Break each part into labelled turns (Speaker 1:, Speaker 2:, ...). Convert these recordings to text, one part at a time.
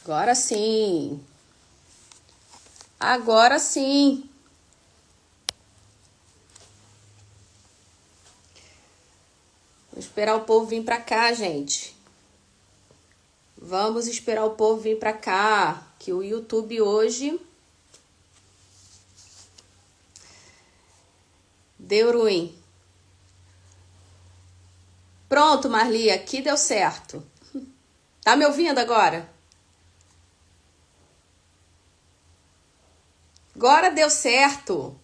Speaker 1: Agora sim. Agora sim. Vou esperar o povo vir pra cá, gente. Vamos esperar o povo vir pra cá. Que o YouTube hoje deu ruim. Pronto, Marli, aqui deu certo. Tá me ouvindo agora? Agora deu certo.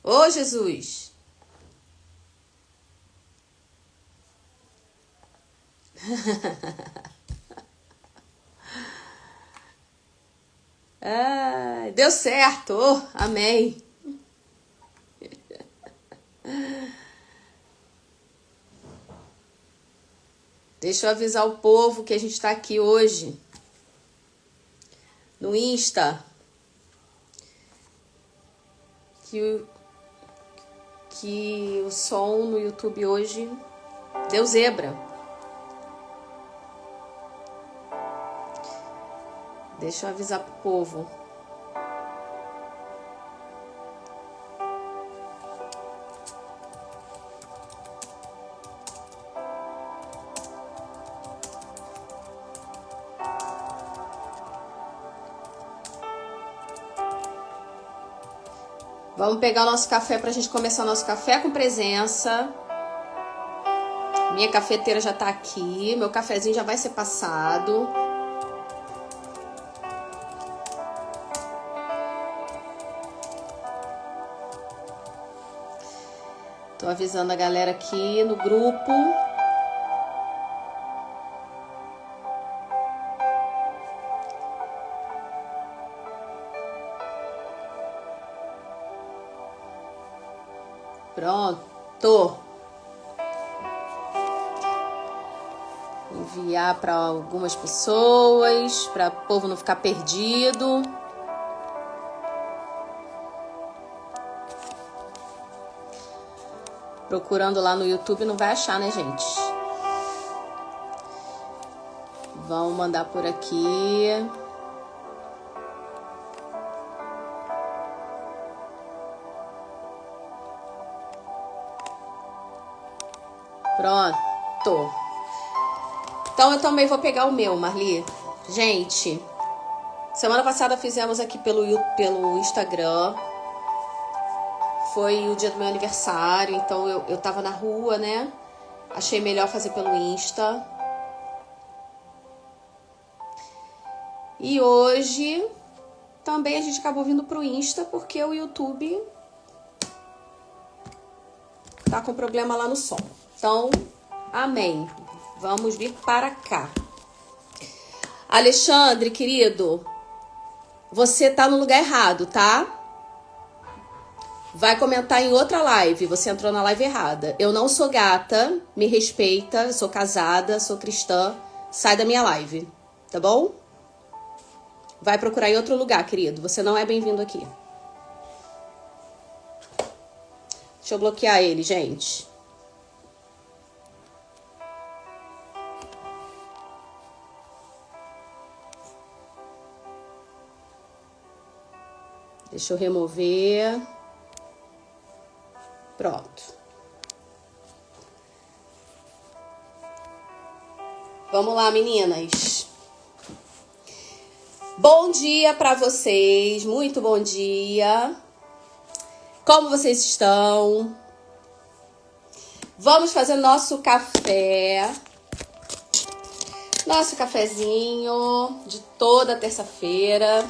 Speaker 1: Ô, Jesus. Ai, deu certo. Oh, amém. Deixa eu avisar o povo que a gente tá aqui hoje no Insta. Que o som no YouTube hoje deu zebra. Deixa eu avisar pro povo. Vamos pegar o nosso café pra gente começar o nosso café com presença. Minha cafeteira já tá aqui. Meu cafezinho já vai ser passado. Tô avisando a galera aqui no grupo. Pronto. Enviar para algumas pessoas, para o povo não ficar perdido. Procurando lá no YouTube não vai achar, né, gente? Vamos mandar por aqui. Pronto. Então eu também vou pegar o meu, Marli. Gente, semana passada fizemos aqui pelo Instagram. Foi o dia do meu aniversário, então eu tava na rua, né? Achei melhor fazer pelo Insta. E hoje também a gente acabou vindo pro Insta porque o YouTube tá com problema lá no som. Então, amém. Vamos vir para cá. Alexandre, querido, você tá no lugar errado, tá? Vai comentar em outra live. Você entrou na live errada. Eu não sou gata, me respeita, sou casada, sou cristã. Sai da minha live, tá bom? Vai procurar em outro lugar, querido. Você não é bem-vindo aqui. Deixa eu bloquear ele, gente. Deixa eu remover. Pronto. Vamos lá, meninas. Bom dia para vocês. Muito bom dia. Como vocês estão? Vamos fazer nosso café. Nosso cafezinho de toda terça-feira.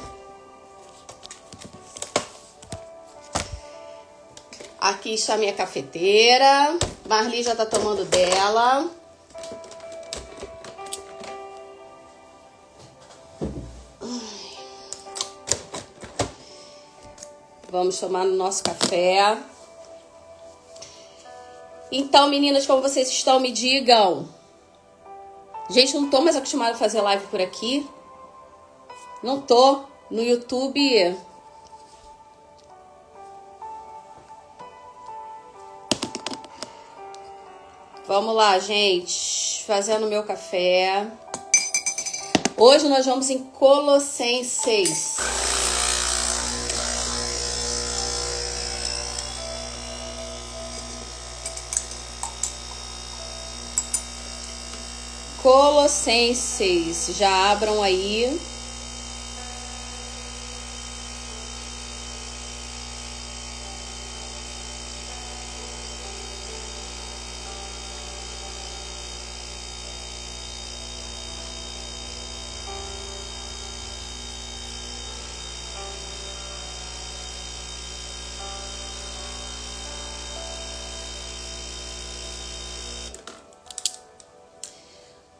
Speaker 1: Aqui está a minha cafeteira. Marli já tá tomando dela. Vamos tomar no nosso café. Então, meninas, como vocês estão? Me digam. Gente, não tô mais acostumada a fazer live por aqui. Não tô. No YouTube... Vamos lá, gente. Fazendo meu café. Hoje nós vamos em Colossenses. Colossenses, já abram aí.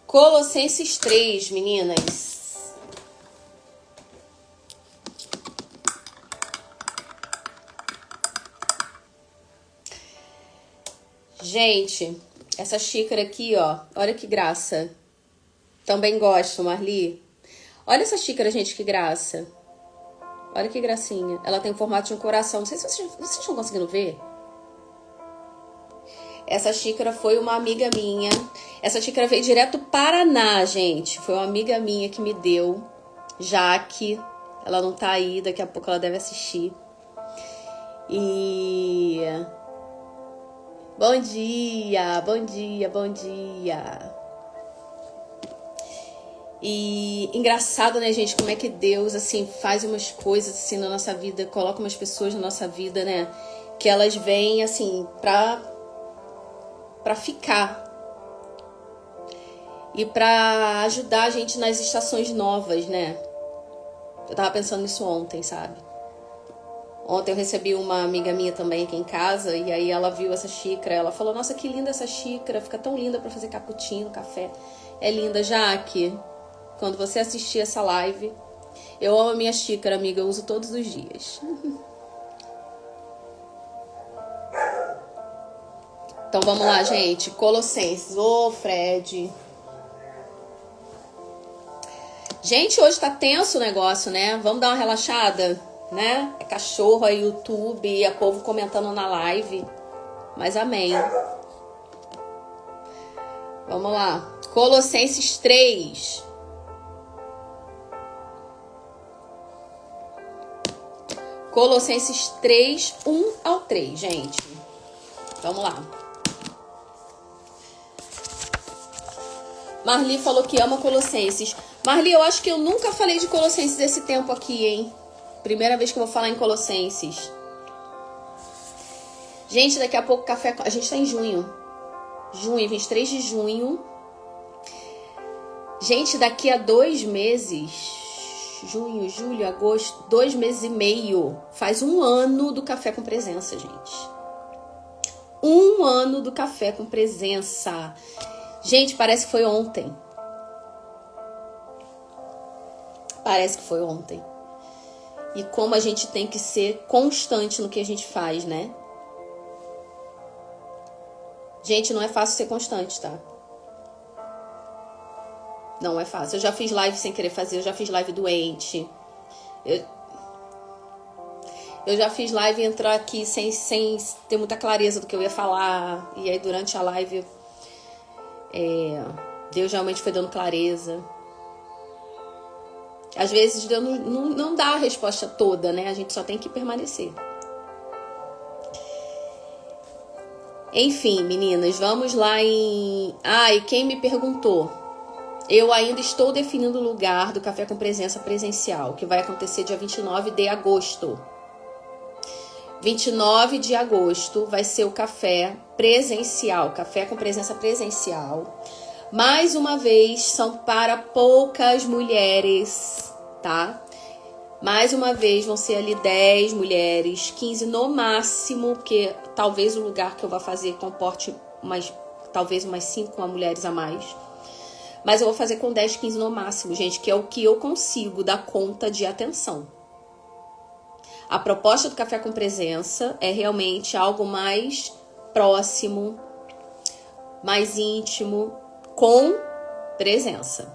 Speaker 1: Colossenses 3, meninas. Gente, essa xícara aqui, ó. Olha que graça. Também gosto, Marli. Olha essa xícara, gente, que graça. Olha que gracinha. Ela tem o formato de um coração. Não sei se vocês estão conseguindo ver. Essa xícara foi uma amiga minha. Essa xícara veio direto do Paraná, gente. Foi uma amiga minha que me deu. Jaque. Ela não tá aí, daqui a pouco ela deve assistir. E... Bom dia, bom dia, bom dia. E engraçado, né, gente, como é que Deus, assim, faz umas coisas, assim, na nossa vida, coloca umas pessoas na nossa vida, né, que elas vêm, assim, pra ficar. E pra ajudar a gente nas estações novas, né. Eu tava pensando nisso ontem, sabe? Ontem eu recebi uma amiga minha também aqui em casa, e aí ela viu essa xícara, ela falou, nossa, que linda essa xícara, fica tão linda pra fazer cappuccino, café. É linda, Jaque. Quando você assistir essa live, eu amo a minha xícara, amiga, eu uso todos os dias. Então vamos lá, gente. Colossenses. Ô, Fred. Gente, hoje tá tenso o negócio, né? Vamos dar uma relaxada, né? É cachorro, é YouTube, é povo comentando na live. Mas amém. Vamos lá. Colossenses 3. Colossenses 3, 1 ao 3, gente. Vamos lá. Marli falou que ama Colossenses. Marli, eu acho que eu nunca falei de Colossenses esse tempo aqui, hein? Primeira vez que eu vou falar em Colossenses. Gente, daqui a pouco café... A gente tá em junho. Junho, 23 de junho. Gente, daqui a 2 meses... Junho, julho, agosto, 2 meses e meio. Faz 1 ano do Café com Presença, gente. 1 ano do Café com Presença. Gente, parece que foi ontem. Parece que foi ontem. E como a gente tem que ser constante no que a gente faz, né? Gente, não é fácil ser constante, tá? Não é fácil. Eu já fiz live sem querer fazer, eu já fiz live doente. Eu já fiz live e entrar aqui sem ter muita clareza do que eu ia falar. E aí durante a live Deus realmente foi dando clareza. Às vezes Deus não dá a resposta toda, né? A gente só tem que permanecer. Enfim, meninas, vamos lá em... e quem me perguntou? Eu ainda estou definindo o lugar do Café com Presença presencial, que vai acontecer dia 29 de agosto. 29 de agosto vai ser o café presencial, Café com Presença presencial. Mais uma vez, são para poucas mulheres, tá? Mais uma vez, vão ser ali 10 mulheres, 15 no máximo, porque talvez o lugar que eu vou fazer comporte talvez umas 5 mulheres a mais. Mas eu vou fazer com 10, 15 no máximo, gente, que é o que eu consigo dar conta de atenção. A proposta do Café com Presença é realmente algo mais próximo, mais íntimo, com presença.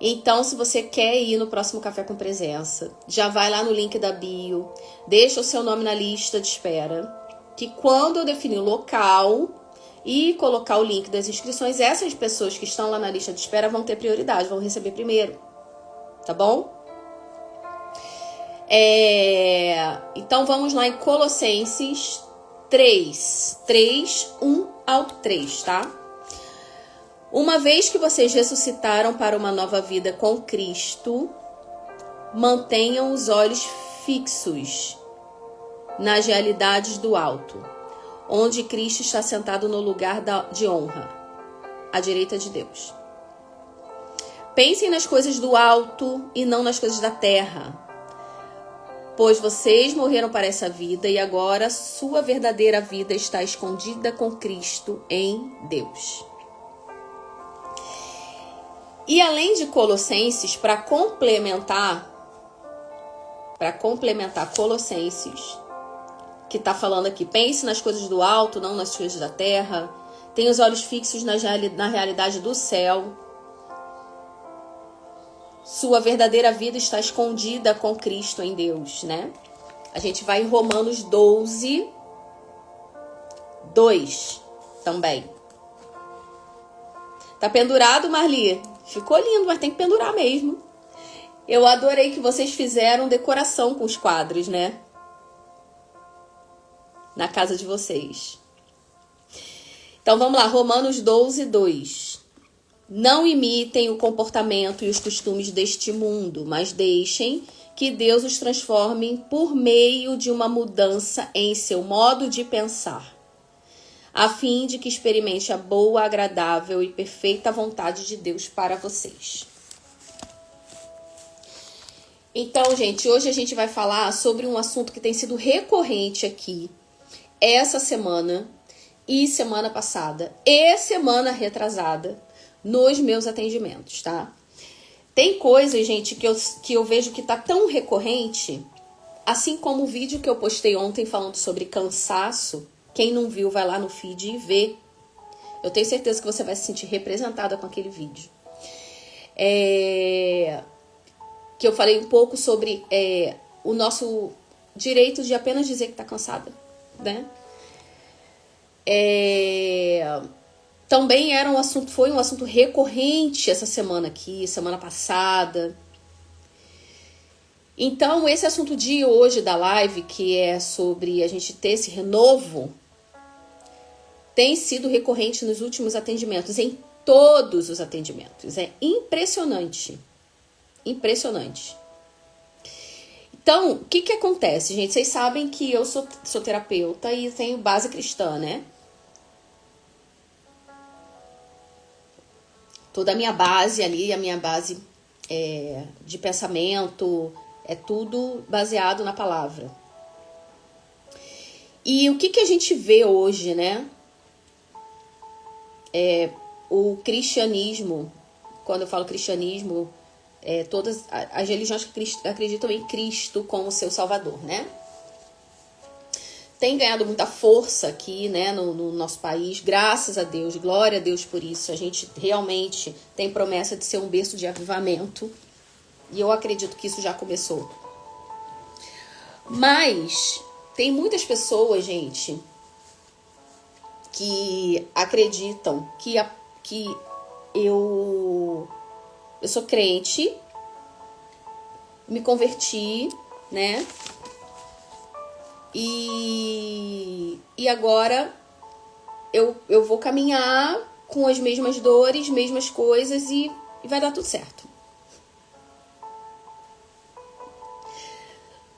Speaker 1: Então, se você quer ir no próximo Café com Presença, já vai lá no link da bio, deixa o seu nome na lista de espera, que quando eu definir o local, e colocar o link das inscrições, essas pessoas que estão lá na lista de espera vão ter prioridade, vão receber primeiro, tá bom? Então vamos lá em Colossenses 3, 1 ao 3, tá? Uma vez que vocês ressuscitaram para uma nova vida com Cristo, mantenham os olhos fixos nas realidades do alto, onde Cristo está sentado no lugar de honra, à direita de Deus. Pensem nas coisas do alto e não nas coisas da terra, pois vocês morreram para essa vida e agora sua verdadeira vida está escondida com Cristo em Deus. E além de Colossenses, para complementar Colossenses, que está falando aqui, pense nas coisas do alto, não nas coisas da terra, tenha os olhos fixos na realidade do céu, sua verdadeira vida está escondida com Cristo em Deus, né? A gente vai em Romanos 12, 2 também. Tá pendurado, Marli? Ficou lindo, mas tem que pendurar mesmo. Eu adorei que vocês fizeram decoração com os quadros, né? Na casa de vocês. Então vamos lá, Romanos 12, 2. Não imitem o comportamento e os costumes deste mundo, mas deixem que Deus os transforme por meio de uma mudança em seu modo de pensar, a fim de que experimente a boa, agradável e perfeita vontade de Deus para vocês. Então, gente, hoje a gente vai falar sobre um assunto que tem sido recorrente aqui essa semana e semana passada e semana retrasada nos meus atendimentos, tá? Tem coisas, gente, que eu vejo que tá tão recorrente, assim como o vídeo que eu postei ontem falando sobre cansaço. Quem não viu, vai lá no feed e vê. Eu tenho certeza que você vai se sentir representada com aquele vídeo. Que eu falei um pouco sobre o nosso direito de apenas dizer que tá cansada, né? Também foi um assunto recorrente essa semana aqui, semana passada. Então, esse assunto de hoje da live, que é sobre a gente ter esse renovo, tem sido recorrente nos últimos atendimentos, em todos os atendimentos. É impressionante. Impressionante. Então, o que acontece, gente? Vocês sabem que eu sou terapeuta e tenho base cristã, né? Toda a minha base ali, a minha base de pensamento, é tudo baseado na palavra. E o que a gente vê hoje, né? O cristianismo, quando eu falo cristianismo, todas as religiões que acreditam em Cristo como seu salvador, né? Tem ganhado muita força aqui, né, no nosso país, graças a Deus, glória a Deus por isso. A gente realmente tem promessa de ser um berço de avivamento e eu acredito que isso já começou. Mas tem muitas pessoas, gente, que acreditam que eu sou crente, me converti, né? E agora eu vou caminhar com as mesmas dores, mesmas coisas e vai dar tudo certo.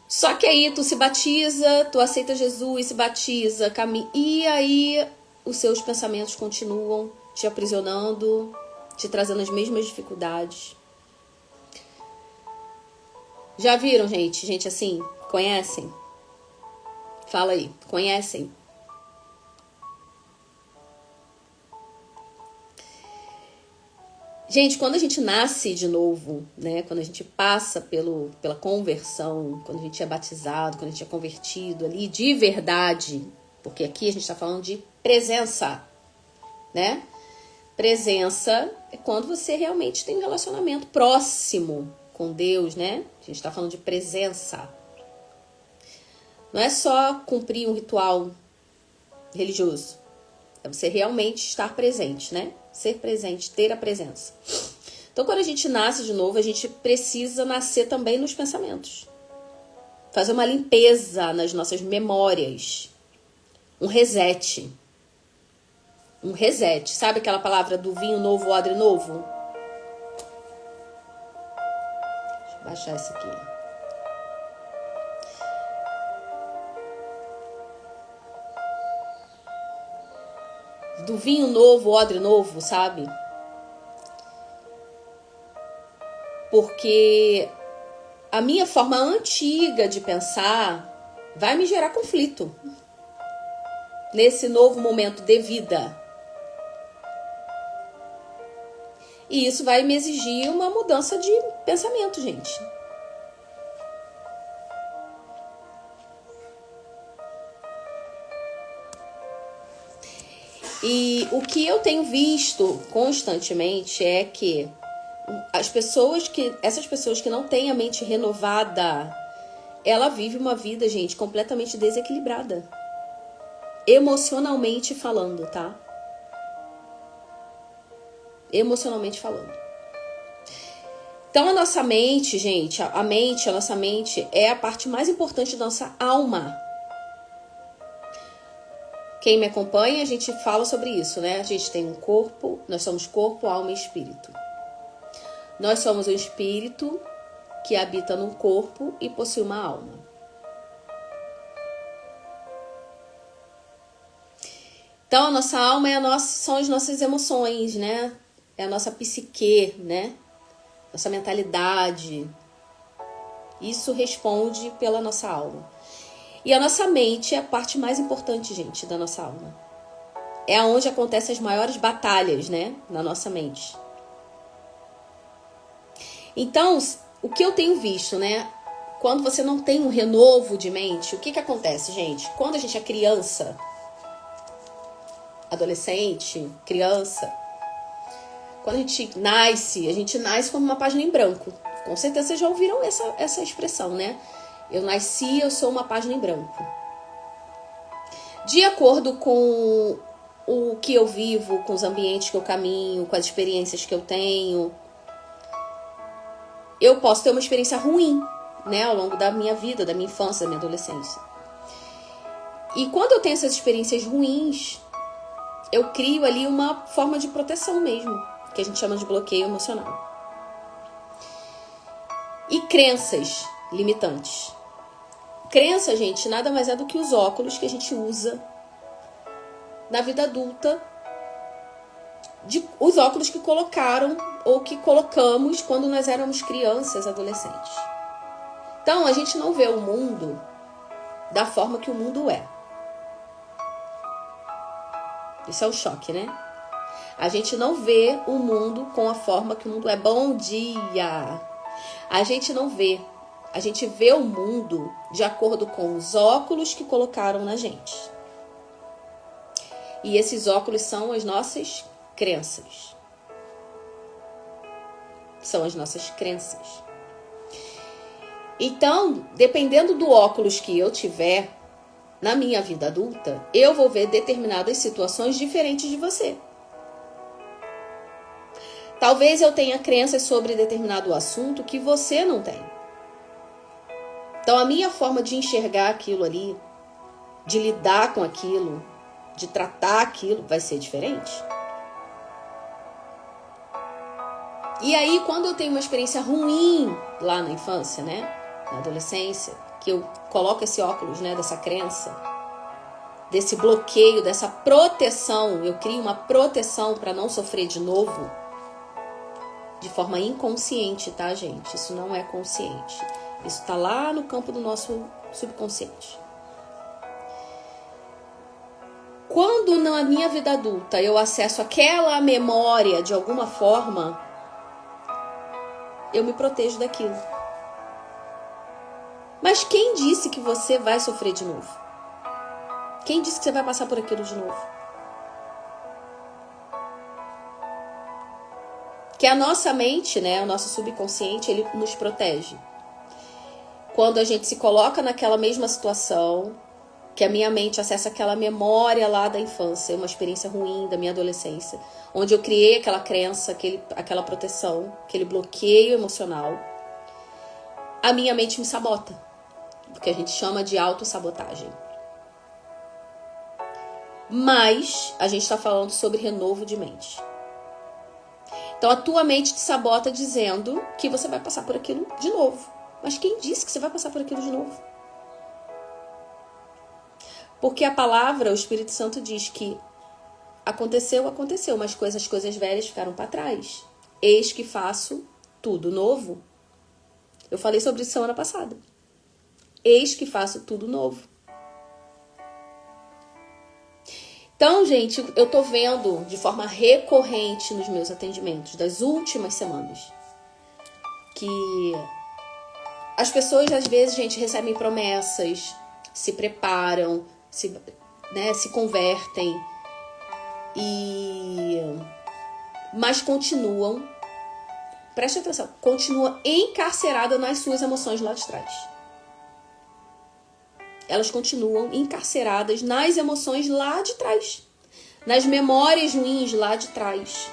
Speaker 1: Só que aí tu se batiza, tu aceita Jesus, se batiza, caminha, e aí os seus pensamentos continuam te aprisionando, te trazendo as mesmas dificuldades. Já viram, gente? Gente assim, conhecem? Fala aí, conhecem? Gente, quando a gente nasce de novo, né? Quando a gente passa pela conversão, quando a gente é batizado, quando a gente é convertido ali de verdade, porque aqui a gente está falando de presença, né? Presença é quando você realmente tem um relacionamento próximo com Deus, né? A gente está falando de presença. Não é só cumprir um ritual religioso. É você realmente estar presente, né? Ser presente, ter a presença. Então, quando a gente nasce de novo, a gente precisa nascer também nos pensamentos. Fazer uma limpeza nas nossas memórias. Um reset. Um reset. Sabe aquela palavra do vinho novo, odre novo? Deixa eu baixar isso aqui. Do vinho novo, odre novo, sabe? Porque a minha forma antiga de pensar vai me gerar conflito nesse novo momento de vida. E isso vai me exigir uma mudança de pensamento, gente. E o que eu tenho visto constantemente é que essas pessoas que não têm a mente renovada, ela vive uma vida, gente, completamente desequilibrada. Emocionalmente falando, tá? Emocionalmente falando. Então a nossa mente, gente, a nossa mente é a parte mais importante da nossa alma. Quem me acompanha, a gente fala sobre isso, né? A gente tem um corpo, nós somos corpo, alma e espírito. Nós somos um espírito que habita num corpo e possui uma alma. Então, a nossa alma são as nossas emoções, né? É a nossa psique, né? Nossa mentalidade. Isso responde pela nossa alma. E a nossa mente é a parte mais importante, gente, da nossa alma. É onde acontecem as maiores batalhas, né? Na nossa mente. Então, o que eu tenho visto, né? Quando você não tem um renovo de mente, o que acontece, gente? Quando a gente é criança, adolescente, criança, quando a gente nasce como uma página em branco. Com certeza vocês já ouviram essa expressão, né? Eu nasci, eu sou uma página em branco. De acordo com o que eu vivo, com os ambientes que eu caminho, com as experiências que eu tenho, eu posso ter uma experiência ruim, né, ao longo da minha vida, da minha infância, da minha adolescência. E quando eu tenho essas experiências ruins, eu crio ali uma forma de proteção mesmo, que a gente chama de bloqueio emocional. E crenças limitantes. Crença, gente, nada mais é do que os óculos que a gente usa na vida adulta, os óculos que colocaram ou que colocamos quando nós éramos crianças, adolescentes. Então, a gente não vê o mundo da forma que o mundo é. Isso é um choque, né? A gente não vê o mundo com a forma que o mundo é. Bom dia! A gente não vê. A gente vê o mundo de acordo com os óculos que colocaram na gente. E esses óculos são as nossas crenças. São as nossas crenças. Então, dependendo do óculos que eu tiver na minha vida adulta, eu vou ver determinadas situações diferentes de você. Talvez eu tenha crenças sobre determinado assunto que você não tem. Então, a minha forma de enxergar aquilo ali, de lidar com aquilo, de tratar aquilo, vai ser diferente. E aí, quando eu tenho uma experiência ruim lá na infância, né, na adolescência, que eu coloco esse óculos, né, dessa crença, desse bloqueio, dessa proteção, eu crio uma proteção para não sofrer de novo, de forma inconsciente, tá, gente? Isso não é consciente. Isso tá lá no campo do nosso subconsciente. Quando na minha vida adulta eu acesso aquela memória de alguma forma, eu me protejo daquilo. Mas quem disse que você vai sofrer de novo? Quem disse que você vai passar por aquilo de novo? Que a nossa mente, né, o nosso subconsciente, ele nos protege. Quando a gente se coloca naquela mesma situação, que a minha mente acessa aquela memória lá da infância, uma experiência ruim da minha adolescência, onde eu criei aquela crença, aquela proteção, aquele bloqueio emocional, a minha mente me sabota, o que a gente chama de autossabotagem. Mas a gente está falando sobre renovo de mente. Então a tua mente te sabota dizendo que você vai passar por aquilo de novo. Mas quem disse que você vai passar por aquilo de novo? Porque a palavra, o Espírito Santo diz que aconteceu, mas as coisas velhas ficaram para trás. Eis que faço tudo novo. Eu falei sobre isso semana passada. Eis que faço tudo novo. Então, gente, eu tô vendo de forma recorrente nos meus atendimentos das últimas semanas que as pessoas, às vezes, gente, recebem promessas, se preparam, se convertem, mas continuam, preste atenção, continuam encarceradas nas suas emoções lá de trás. Elas continuam encarceradas nas emoções lá de trás, nas memórias ruins lá de trás.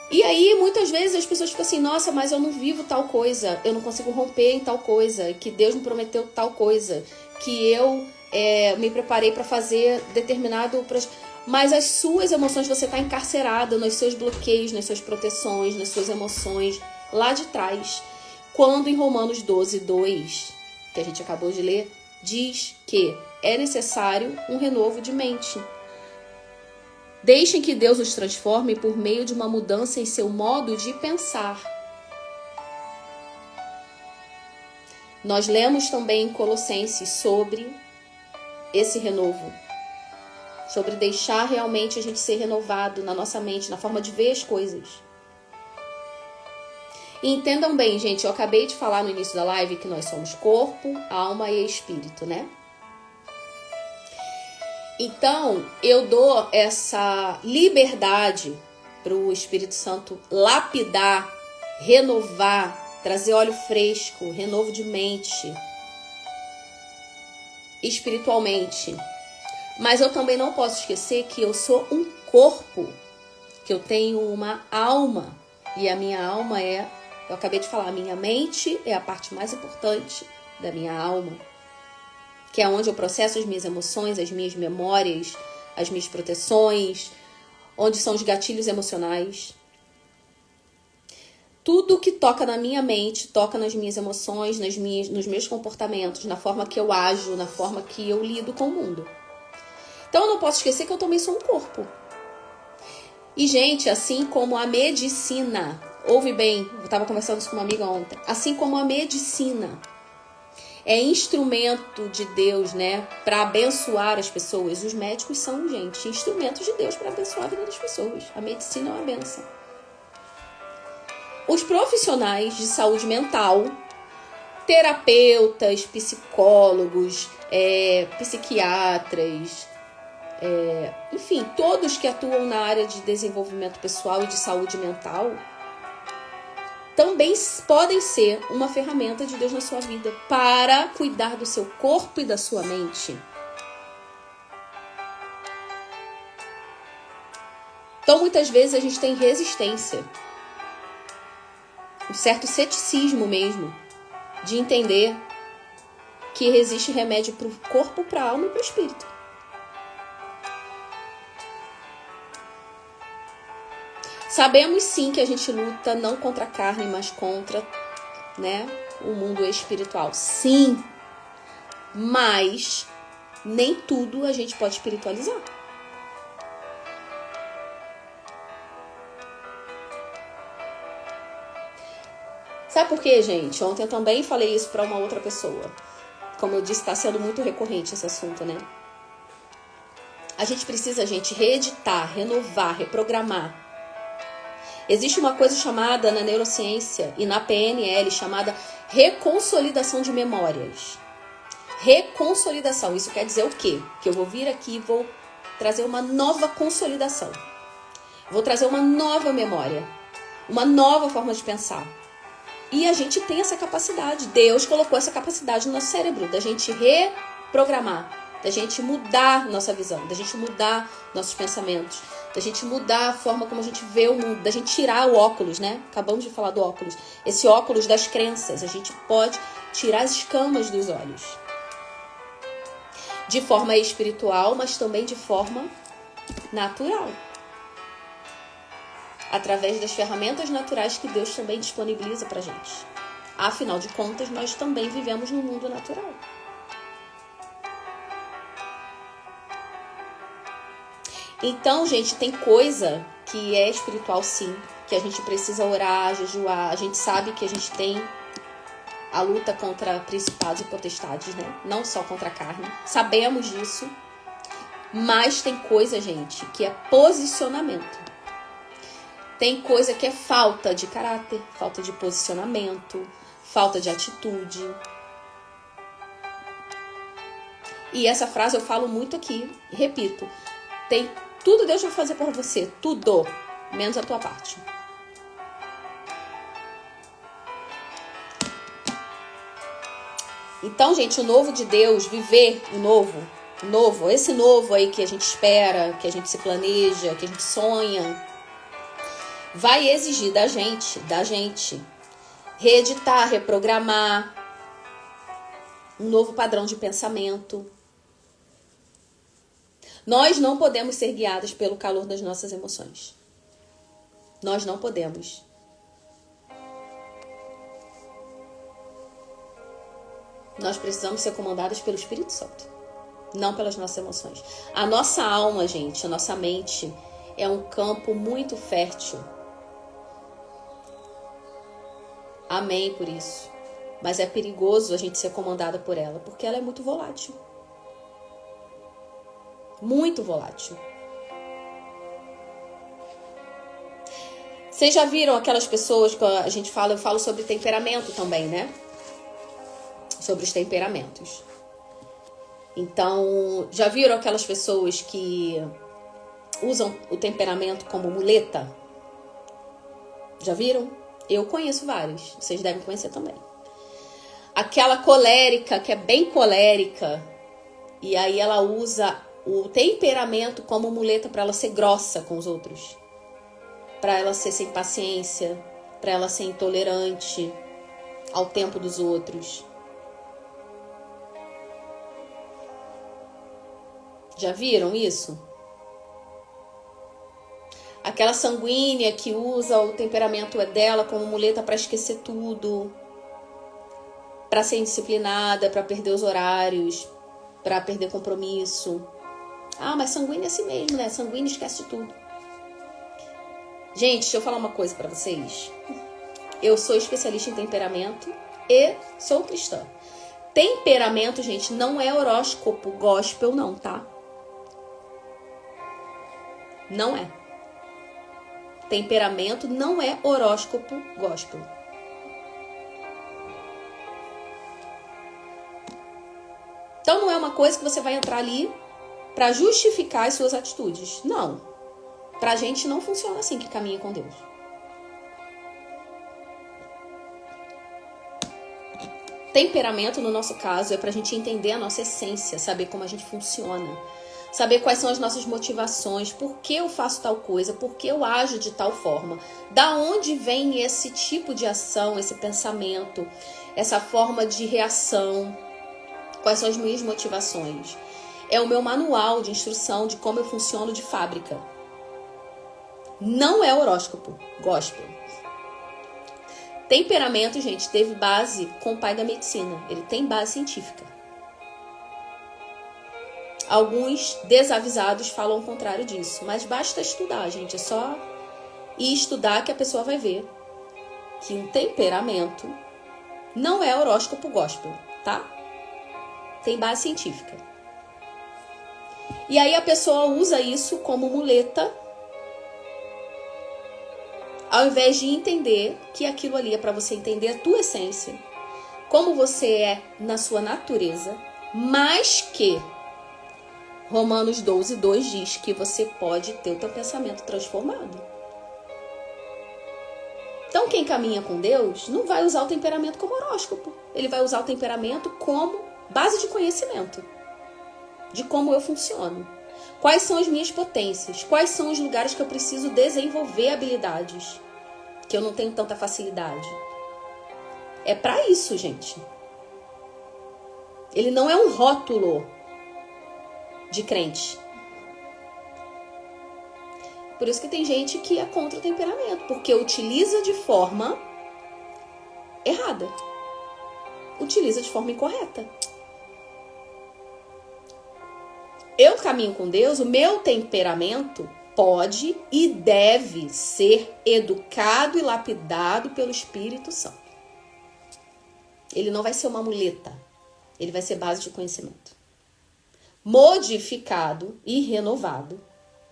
Speaker 1: E aí, muitas vezes, as pessoas ficam assim, nossa, mas eu não vivo tal coisa, eu não consigo romper em tal coisa, que Deus me prometeu tal coisa, que eu me preparei para fazer determinado... Mas as suas emoções, você está encarcerado nos seus bloqueios, nas suas proteções, nas suas emoções lá de trás. Quando em Romanos 12:2, que a gente acabou de ler, diz que é necessário um renovo de mente. Deixem que Deus os transforme por meio de uma mudança em seu modo de pensar. Nós lemos também em Colossenses sobre esse renovo, sobre deixar realmente a gente ser renovado na nossa mente, na forma de ver as coisas. E entendam bem, gente, eu acabei de falar no início da live que nós somos corpo, alma e espírito, né? Então, eu dou essa liberdade para o Espírito Santo lapidar, renovar, trazer óleo fresco, renovo de mente, espiritualmente. Mas eu também não posso esquecer que eu sou um corpo, que eu tenho uma alma. E a minha alma eu acabei de falar, a minha mente é a parte mais importante da minha alma, que é onde eu processo as minhas emoções, as minhas memórias, as minhas proteções, onde são os gatilhos emocionais. Tudo que toca na minha mente, toca nas minhas emoções, nos meus comportamentos, na forma que eu ajo, na forma que eu lido com o mundo. Então eu não posso esquecer que eu também sou um corpo. E, gente, assim como a medicina, ouve bem, eu estava conversando isso com uma amiga ontem, assim como a medicina é instrumento de Deus, né, para abençoar as pessoas, os médicos são, gente, instrumentos de Deus para abençoar a vida das pessoas. A medicina é uma bênção. Os profissionais de saúde mental, terapeutas, psicólogos, psiquiatras, enfim, todos que atuam na área de desenvolvimento pessoal e de saúde mental, também podem ser uma ferramenta de Deus na sua vida para cuidar do seu corpo e da sua mente. Então, muitas vezes a gente tem resistência, um certo ceticismo mesmo, de entender que existe remédio para o corpo, para a alma e para o espírito. Sabemos sim que a gente luta não contra a carne, mas contra, né, o mundo espiritual. Sim, mas nem tudo a gente pode espiritualizar. Sabe por quê, gente? Ontem eu também falei isso para uma outra pessoa. Como eu disse, está sendo muito recorrente esse assunto, né? A gente precisa, gente, reeditar, renovar, reprogramar. Existe uma coisa chamada na neurociência e na PNL, chamada reconsolidação de memórias. Reconsolidação, isso quer dizer o quê? Que eu vou vir aqui e vou trazer uma nova consolidação. Vou trazer uma nova memória, uma nova forma de pensar. E a gente tem essa capacidade. Deus colocou essa capacidade no nosso cérebro, da gente reprogramar, da gente mudar nossa visão, da gente mudar nossos pensamentos, da gente mudar a forma como a gente vê o mundo, da gente tirar o óculos, né? Acabamos de falar do óculos. Esse óculos das crenças, a gente pode tirar as escamas dos olhos. De forma espiritual, mas também de forma natural. Através das ferramentas naturais que Deus também disponibiliza pra gente. Afinal de contas, nós também vivemos no mundo natural. Então, gente, tem coisa que é espiritual sim, que a gente precisa orar, jejuar. A gente sabe que a gente tem a luta contra principados e potestades, né? Não só contra a carne. Sabemos disso. Mas tem coisa, gente, que é posicionamento. Tem coisa que é falta de caráter, falta de posicionamento, falta de atitude. E essa frase eu falo muito aqui, repito. Tudo Deus vai fazer por você, tudo, menos a tua parte. Então, gente, o novo de Deus, viver o novo, esse novo aí que a gente espera, que a gente se planeja, que a gente sonha, vai exigir da gente, reeditar, reprogramar um novo padrão de pensamento. Nós não podemos ser guiados pelo calor das nossas emoções. Nós não podemos. Nós precisamos ser comandados pelo Espírito Santo, não pelas nossas emoções. A nossa alma, gente, a nossa mente é um campo muito fértil. Amém por isso. Mas é perigoso a gente ser comandada por ela, porque ela é muito volátil. Muito volátil. Vocês já viram aquelas pessoas que a gente fala, eu falo sobre temperamento também, né? Sobre os temperamentos. Então, já viram aquelas pessoas que usam o temperamento como muleta? Já viram? Eu conheço vários, vocês devem conhecer também. Aquela colérica, que é bem colérica, e aí ela usa o temperamento como muleta para ela ser grossa com os outros. Para ela ser sem paciência, para ela ser intolerante ao tempo dos outros. Já viram isso? Aquela sanguínea que usa o temperamento dela como muleta para esquecer tudo, para ser indisciplinada, para perder os horários, para perder compromisso. Ah, mas sanguínea é assim mesmo, né? Sanguínea esquece de tudo. Gente, deixa eu falar uma coisa para vocês. Eu sou especialista em temperamento e sou cristã. Temperamento, gente, não é horóscopo gospel, não, tá? Não é. Temperamento não é horóscopo gospel. Então não é uma coisa que você vai entrar ali para justificar as suas atitudes. Não. Pra gente não funciona assim que caminha com Deus. Temperamento, no nosso caso, é pra gente entender a nossa essência, saber como a gente funciona. Saber quais são as nossas motivações, por que eu faço tal coisa, por que eu ajo de tal forma. Da onde vem esse tipo de ação, esse pensamento, essa forma de reação. Quais são as minhas motivações. É o meu manual de instrução de como eu funciono de fábrica. Não é horóscopo gospel. Temperamento, gente, teve base com o pai da medicina. Ele tem base científica. Alguns desavisados falam o contrário disso. Mas basta estudar, gente. É só ir estudar que a pessoa vai ver que um temperamento não é horóscopo gospel, tá? Tem base científica. E aí a pessoa usa isso como muleta, ao invés de entender que aquilo ali é para você entender a tua essência, como você é na sua natureza, mas que Romanos 12:2 diz que você pode ter o teu pensamento transformado. Então, quem caminha com Deus não vai usar o temperamento como horóscopo. Ele vai usar o temperamento como base de conhecimento de como eu funciono. Quais são as minhas potências? Quais são os lugares que eu preciso desenvolver habilidades que eu não tenho tanta facilidade? É para isso, gente. Ele não é um rótulo de crente. Por isso que tem gente que é contra o temperamento, porque utiliza de forma errada. Utiliza de forma incorreta. Eu caminho com Deus, o meu temperamento pode e deve ser educado e lapidado pelo Espírito Santo. Ele não vai ser uma muleta, ele vai ser base de conhecimento. Modificado e renovado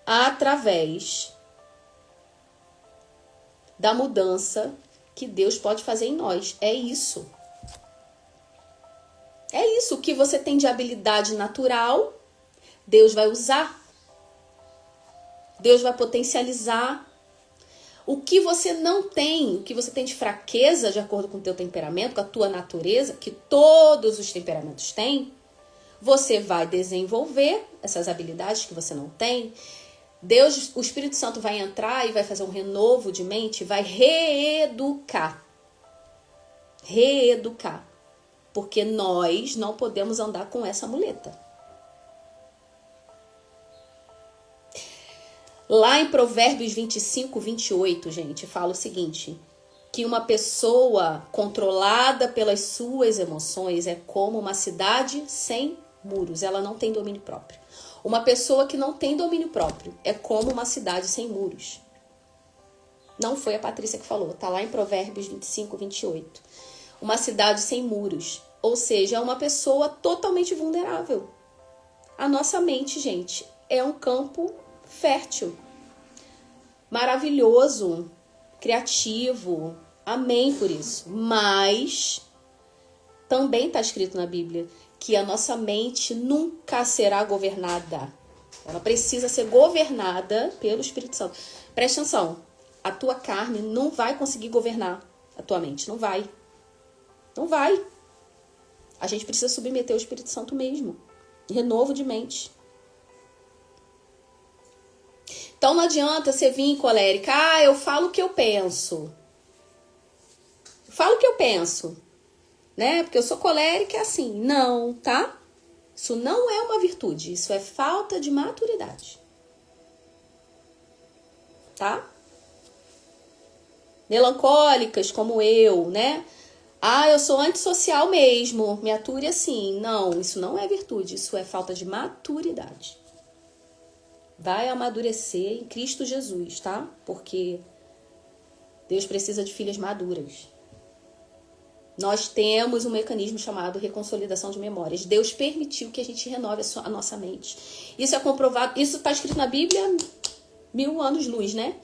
Speaker 1: através da mudança que Deus pode fazer em nós. É isso. É isso. O que você tem de habilidade natural, Deus vai usar. Deus vai potencializar. O que você não tem, o que você tem de fraqueza, de acordo com o teu temperamento, com a tua natureza, que todos os temperamentos têm, você vai desenvolver essas habilidades que você não tem. Deus, o Espírito Santo vai entrar e vai fazer um renovo de mente, vai reeducar. Reeducar. Porque nós não podemos andar com essa muleta. Lá em Provérbios 25, 28, gente, fala o seguinte, que uma pessoa controlada pelas suas emoções é como uma cidade sem muros, ela não tem domínio próprio. Uma pessoa que não tem domínio próprio é como uma cidade sem muros. Não foi a Patrícia que falou, tá lá em Provérbios 25, 28. Uma cidade sem muros, ou seja, é uma pessoa totalmente vulnerável. A nossa mente, gente, é um campo fértil, maravilhoso, criativo, amém por isso. Mas também está escrito na Bíblia que a nossa mente nunca será governada. Ela precisa ser governada pelo Espírito Santo. Presta atenção, a tua carne não vai conseguir governar a tua mente, não vai. Não vai. A gente precisa submeter o Espírito Santo mesmo. Renovo de mente. Então não adianta você vir colérica, eu falo o que eu penso. Falo o que eu penso, né? Porque eu sou colérica, é assim. Não, tá? Isso não é uma virtude, isso é falta de maturidade. Tá? Melancólicas como eu, né? Eu sou antissocial mesmo, me ature assim. Não, isso não é virtude, isso é falta de maturidade. Vai amadurecer em Cristo Jesus, tá? Porque Deus precisa de filhas maduras. Nós temos um mecanismo chamado reconsolidação de memórias. Deus permitiu que a gente renove a nossa mente. Isso é comprovado, isso está escrito na Bíblia 1000 anos-luz, né?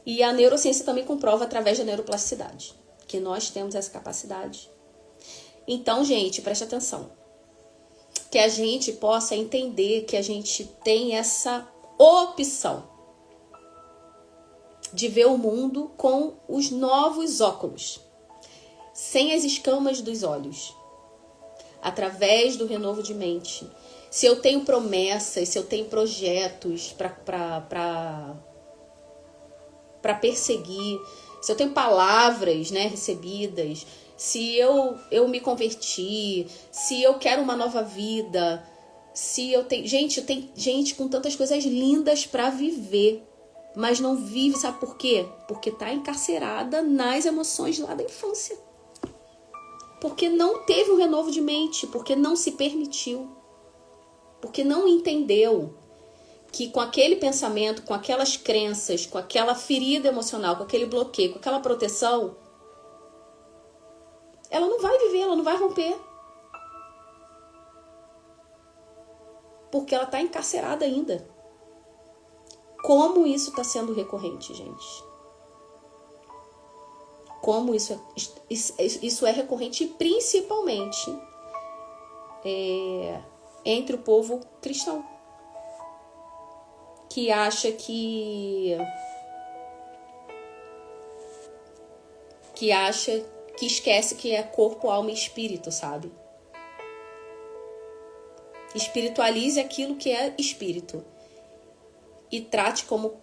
Speaker 1: E a neurociência também comprova através da neuroplasticidade, que nós temos essa capacidade. Então, gente, preste atenção. Que a gente possa entender que a gente tem essa opção de ver o mundo com os novos óculos, sem as escamas dos olhos, através do renovo de mente. Se eu tenho promessas, se eu tenho projetos para perseguir, se eu tenho palavras, né, recebidas, se eu me converti, se eu quero uma nova vida, se eu tenho... Gente, tem gente com tantas coisas lindas para viver, mas não vive, sabe por quê? Porque tá encarcerada nas emoções lá da infância. Porque não teve um renovo de mente, porque não se permitiu, porque não entendeu que com aquele pensamento, com aquelas crenças, com aquela ferida emocional, com aquele bloqueio, com aquela proteção, ela não vai viver, ela não vai romper. Porque ela está encarcerada ainda. Como isso está sendo recorrente, gente? Como isso é recorrente, principalmente entre o povo cristão, que acha que que acha, que esquece que é corpo, alma e espírito, sabe? Espiritualize aquilo que é espírito e trate como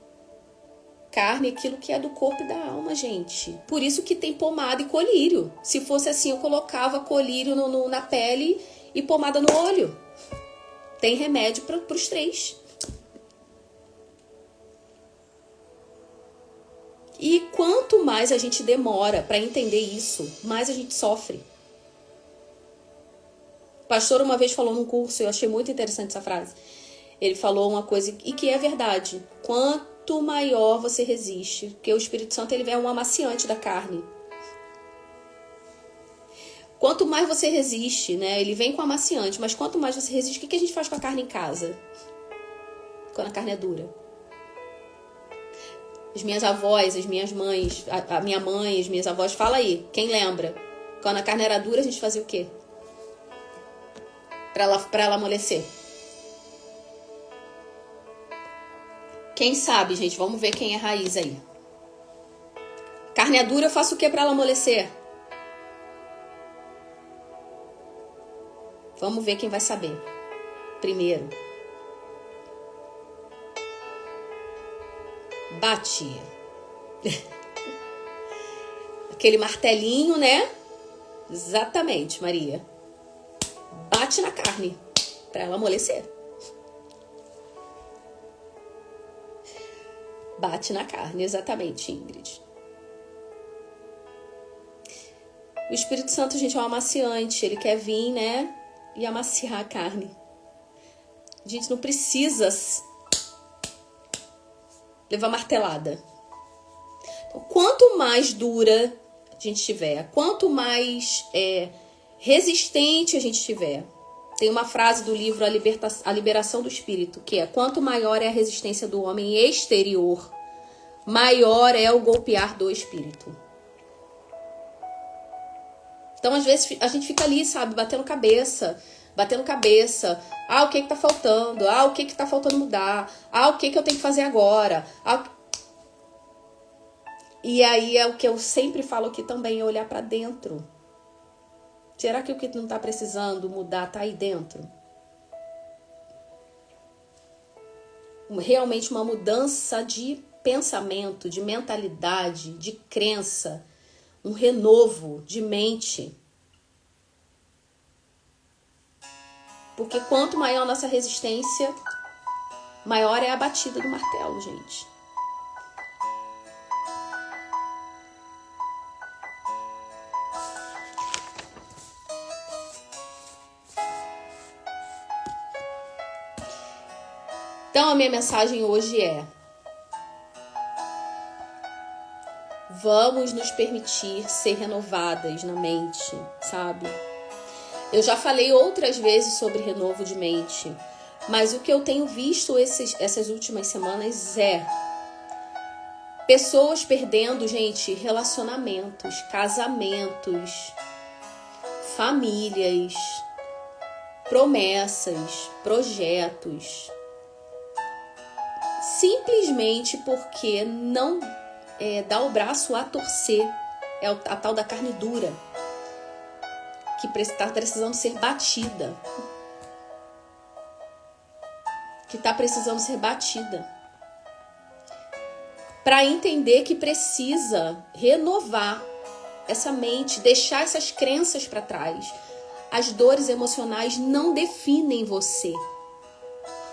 Speaker 1: carne aquilo que é do corpo e da alma, gente. Por isso que tem pomada e colírio. Se fosse assim, eu colocava colírio na pele e pomada no olho. Tem remédio para os três. E quanto mais a gente demora para entender isso, mais a gente sofre. O pastor uma vez falou num curso, eu achei muito interessante essa frase. Ele falou uma coisa, e que é verdade. Quanto maior você resiste, porque o Espírito Santo ele é um amaciante da carne. Quanto mais você resiste, né? Ele vem com amaciante, mas quanto mais você resiste, o que a gente faz com a carne em casa? Quando a carne é dura. As minhas avós, as minhas mães, a minha mãe, as minhas avós, fala aí, quem lembra? Quando a carne era dura, a gente fazia o quê? Pra ela amolecer. Quem sabe, gente? Vamos ver quem é raiz aí. Carne é dura, eu faço o que pra ela amolecer? Vamos ver quem vai saber. Primeiro. Batia. Aquele martelinho, né? Exatamente, Maria. Bate na carne pra ela amolecer. Bate na carne, exatamente, Ingrid. O Espírito Santo, gente, é um amaciante. Ele quer vir, né? E amaciar a carne. A gente não precisa levar martelada. Então, quanto mais dura a gente tiver, quanto mais resistente a gente tiver. Tem uma frase do livro A Liberação do Espírito, que é: quanto maior é a resistência do homem exterior, maior é o golpear do espírito. Então, às vezes, a gente fica ali, sabe, batendo cabeça. Ah, o que tá faltando? Ah, o que tá faltando mudar? Ah, o que eu tenho que fazer agora? E aí é o que eu sempre falo aqui também, é olhar pra dentro. Será que o que não tá precisando mudar tá aí dentro? Realmente uma mudança de pensamento, de mentalidade, de crença, um renovo de mente. Porque quanto maior a nossa resistência, maior é a batida do martelo, gente. Então a minha mensagem hoje é: vamos nos permitir ser renovadas na mente, sabe? Eu já falei outras vezes sobre renovo de mente, mas o que eu tenho visto essas últimas semanas é pessoas perdendo, gente, relacionamentos, casamentos, famílias, promessas, projetos, simplesmente porque não dá o braço a torcer. É a tal da carne dura, que está precisando ser batida. Que está precisando ser batida. Para entender que precisa renovar essa mente, deixar essas crenças para trás. As dores emocionais não definem você.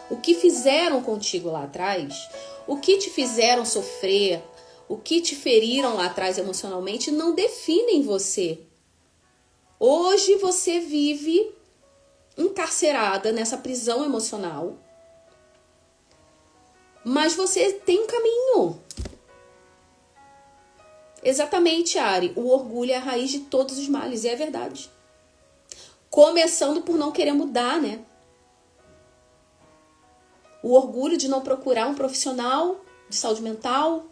Speaker 1: O que fizeram contigo lá atrás, o que te fizeram sofrer, o que te feriram lá atrás emocionalmente não definem você. Hoje você vive encarcerada nessa prisão emocional, mas você tem um caminho. Exatamente, Ari. O orgulho é a raiz de todos os males, e é verdade. Começando por não querer mudar, né? O orgulho de não procurar um profissional de saúde mental.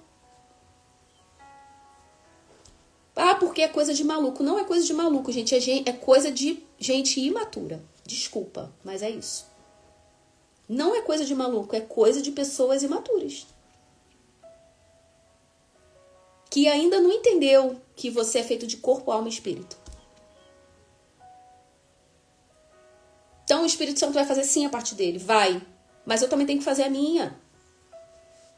Speaker 1: Ah, porque é coisa de maluco. Não é coisa de maluco, gente. É coisa de gente imatura. Desculpa, mas é isso. Não é coisa de maluco, é coisa de pessoas imaturas. que ainda não entendeu que você é feito de corpo, alma e espírito. Então o Espírito Santo vai fazer sim a parte dele, vai. Mas eu também tenho que fazer a minha.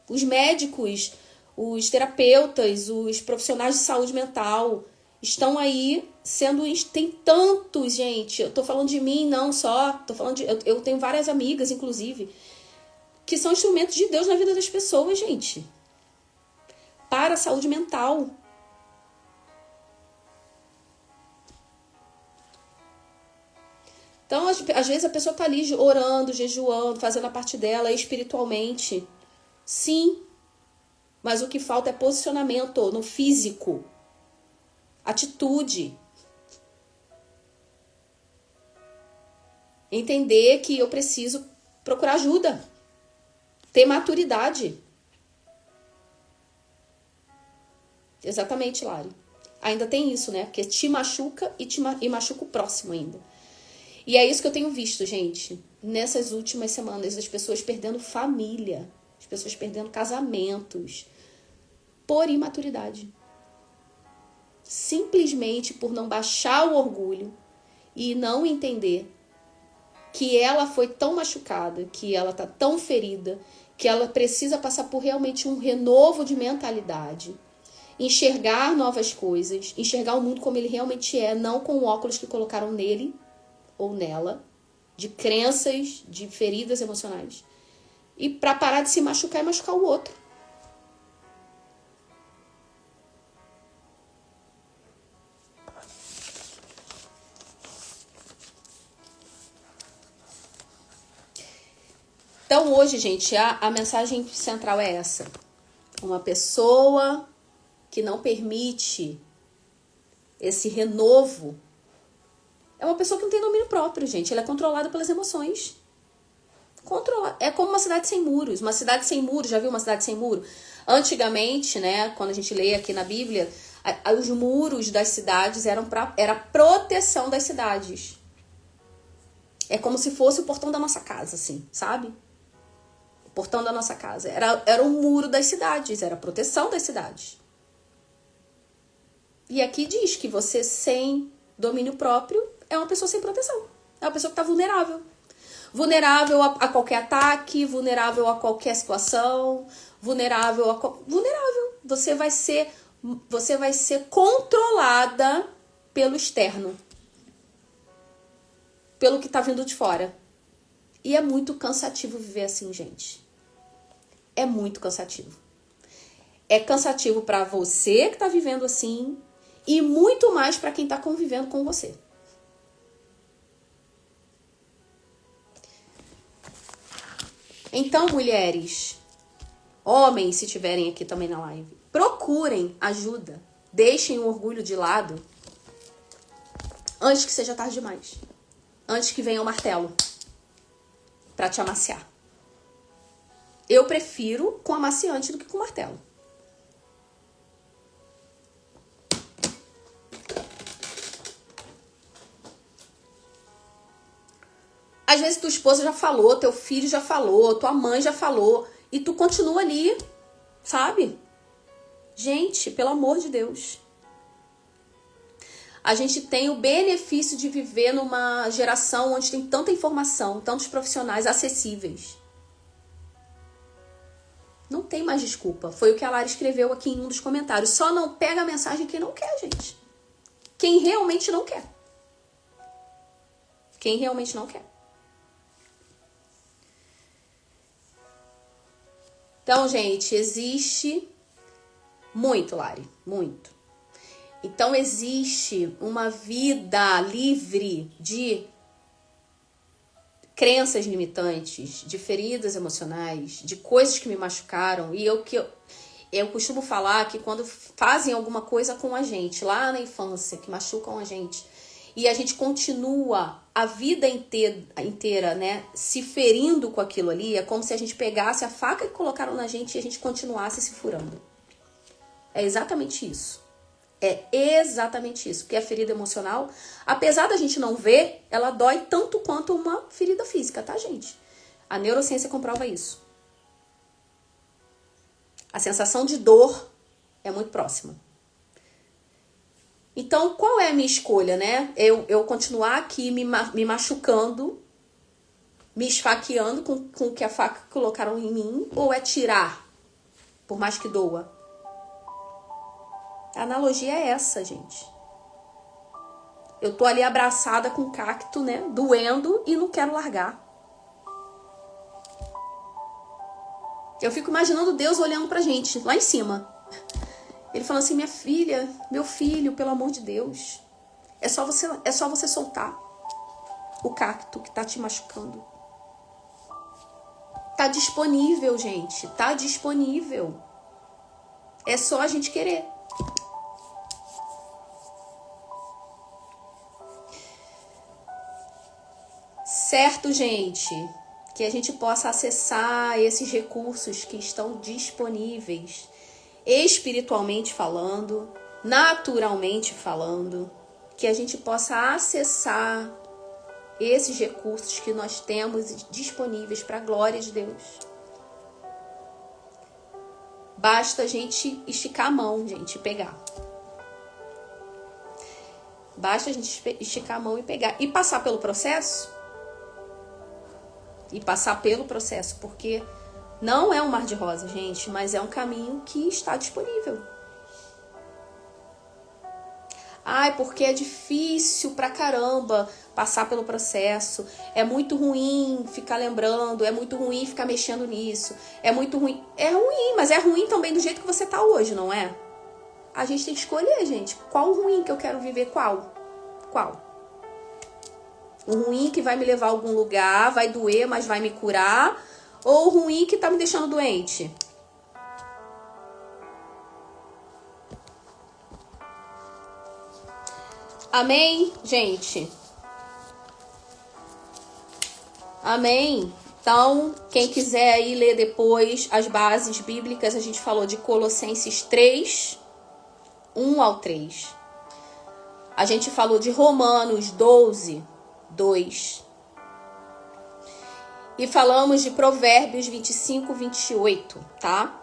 Speaker 1: Os médicos, os terapeutas, os profissionais de saúde mental estão aí sendo... Tem tantos, gente. Eu tô falando de mim, não só. Tô falando de... Eu tenho várias amigas, inclusive, que são instrumentos de Deus na vida das pessoas, gente. Para a saúde mental. Então, às vezes a pessoa tá ali orando, jejuando, fazendo a parte dela espiritualmente. Sim, mas o que falta é posicionamento no físico. Atitude. Entender que eu preciso procurar ajuda. Ter maturidade. Exatamente, Lari. Ainda tem isso, né? Porque te machuca e machuca o próximo ainda. E é isso que eu tenho visto, gente. Nessas últimas semanas, as pessoas perdendo família. As pessoas perdendo casamentos. Por imaturidade. Simplesmente por não baixar o orgulho e não entender que ela foi tão machucada, que ela tá tão ferida, que ela precisa passar por realmente um renovo de mentalidade. Enxergar novas coisas, enxergar o mundo como ele realmente é, não com o óculos que colocaram nele ou nela, de crenças, de feridas emocionais. E para parar de se machucar e machucar o outro. Então hoje, gente, a mensagem central é essa. Uma pessoa que não permite esse renovo é uma pessoa que não tem domínio próprio, gente. Ela é controlada pelas emoções. É como uma cidade sem muros. Uma cidade sem muros, já viu uma cidade sem muro? Antigamente, né, quando a gente lê aqui na Bíblia, os muros das cidades era proteção das cidades. É como se fosse o portão da nossa casa, assim, sabe? O portão da nossa casa. Era o muro das cidades, era a proteção das cidades. E aqui diz que você sem domínio próprio é uma pessoa sem proteção. É uma pessoa que está vulnerável. Vulnerável a qualquer ataque, vulnerável a qualquer situação, vulnerável. Você vai ser controlada pelo externo. Pelo que está vindo de fora. E é muito cansativo viver assim, gente. É muito cansativo. É cansativo para você que está vivendo assim e muito mais para quem está convivendo com você. Então, mulheres, homens, se estiverem aqui também na live, procurem ajuda. Deixem o orgulho de lado antes que seja tarde demais. Antes que venha o martelo para te amaciar. Eu prefiro com amaciante do que com martelo. Às vezes tua esposa já falou, teu filho já falou, tua mãe já falou, e tu continua ali, sabe? Gente, pelo amor de Deus. A gente tem o benefício de viver numa geração onde tem tanta informação, tantos profissionais acessíveis. Não tem mais desculpa. Foi o que a Lara escreveu aqui em um dos comentários. Só não pega a mensagem quem não quer, gente. Quem realmente não quer. Quem realmente não quer. Então, gente, existe muito, Lari, muito. Então, existe uma vida livre de crenças limitantes, de feridas emocionais, de coisas que me machucaram. E eu costumo falar que quando fazem alguma coisa com a gente, lá na infância, que machucam a gente, e a gente continua a vida inteira, né, se ferindo com aquilo ali, é como se a gente pegasse a faca que colocaram na gente e a gente continuasse se furando. É exatamente isso. É exatamente isso. Porque a ferida emocional, apesar da gente não ver, ela dói tanto quanto uma ferida física, tá, gente? A neurociência comprova isso. A sensação de dor É muito próxima. Então, qual é a minha escolha, né? Eu continuar aqui me machucando, me esfaqueando com o que a faca colocaram em mim, ou é tirar, por mais que doa? A analogia é essa, gente. Eu tô ali abraçada com o cacto, né? Doendo e não quero largar. Eu fico imaginando Deus olhando pra gente, lá em cima. Ele falando assim, minha filha, meu filho, pelo amor de Deus. É só você soltar o cacto que tá te machucando. Tá disponível, gente. Tá disponível. É só a gente querer. Certo, gente? Que a gente possa acessar esses recursos que estão disponíveis, espiritualmente falando, naturalmente falando, que a gente possa acessar esses recursos que nós temos disponíveis para a glória de Deus. Basta a gente esticar a mão, gente, e pegar. Basta a gente esticar a mão e pegar. E passar pelo processo. E passar pelo processo, porque não é um mar de rosa, gente, mas é um caminho que está disponível. Ai, porque é difícil pra caramba passar pelo processo. É muito ruim ficar lembrando, é muito ruim ficar mexendo nisso. É muito ruim. É ruim, mas é ruim também do jeito que você tá hoje, não é? A gente tem que escolher, gente. Qual ruim que eu quero viver? Qual? O ruim que vai me levar a algum lugar, vai doer, mas vai me curar. Ou o ruim que tá me deixando doente? Amém, gente? Amém? Então, quem quiser aí ler depois as bases bíblicas, a gente falou de Colossenses 3, 1 ao 3. A gente falou de Romanos 12, 2. E falamos de Provérbios 25, 28, tá?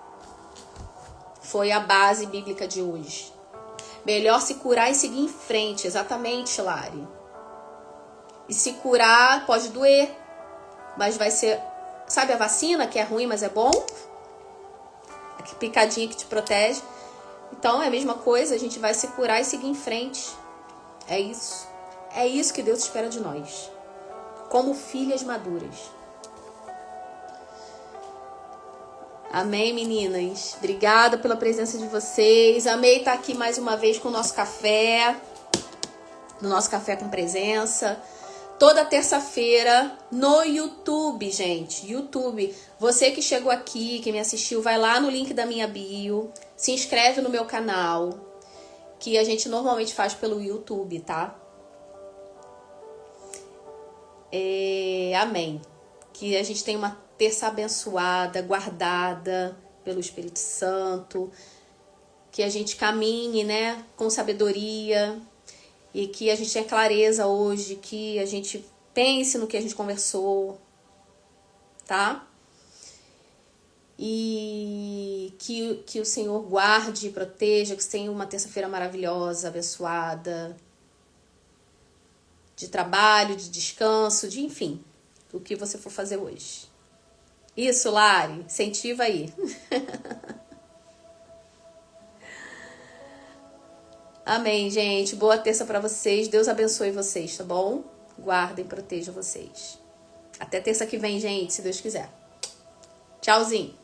Speaker 1: Foi a base bíblica de hoje. Melhor se curar e seguir em frente, exatamente, Lari. E se curar pode doer, mas vai ser... Sabe a vacina que é ruim, mas é bom? A picadinha que te protege. Então é a mesma coisa, a gente vai se curar e seguir em frente. É isso. É isso que Deus espera de nós. Como filhas maduras. Amém, meninas? Obrigada pela presença de vocês. Amei estar aqui mais uma vez com o nosso café. No nosso café com presença. Toda terça-feira no YouTube, gente. YouTube. Você que chegou aqui, que me assistiu, vai lá no link da minha bio. Se inscreve no meu canal. Que a gente normalmente faz pelo YouTube, tá? Amém. Que a gente tenha uma terça abençoada, guardada pelo Espírito Santo. Que a gente caminhe, né, com sabedoria. E que a gente tenha clareza hoje, que a gente pense no que a gente conversou, tá? E que o Senhor guarde e proteja, que você tenha uma terça-feira maravilhosa, abençoada, de trabalho, de descanso, de enfim, o que você for fazer hoje. Isso, Lari, incentiva aí. Amém, gente. Boa terça pra vocês. Deus abençoe vocês, tá bom? Guardem, protejam vocês. Até terça que vem, gente, se Deus quiser. Tchauzinho.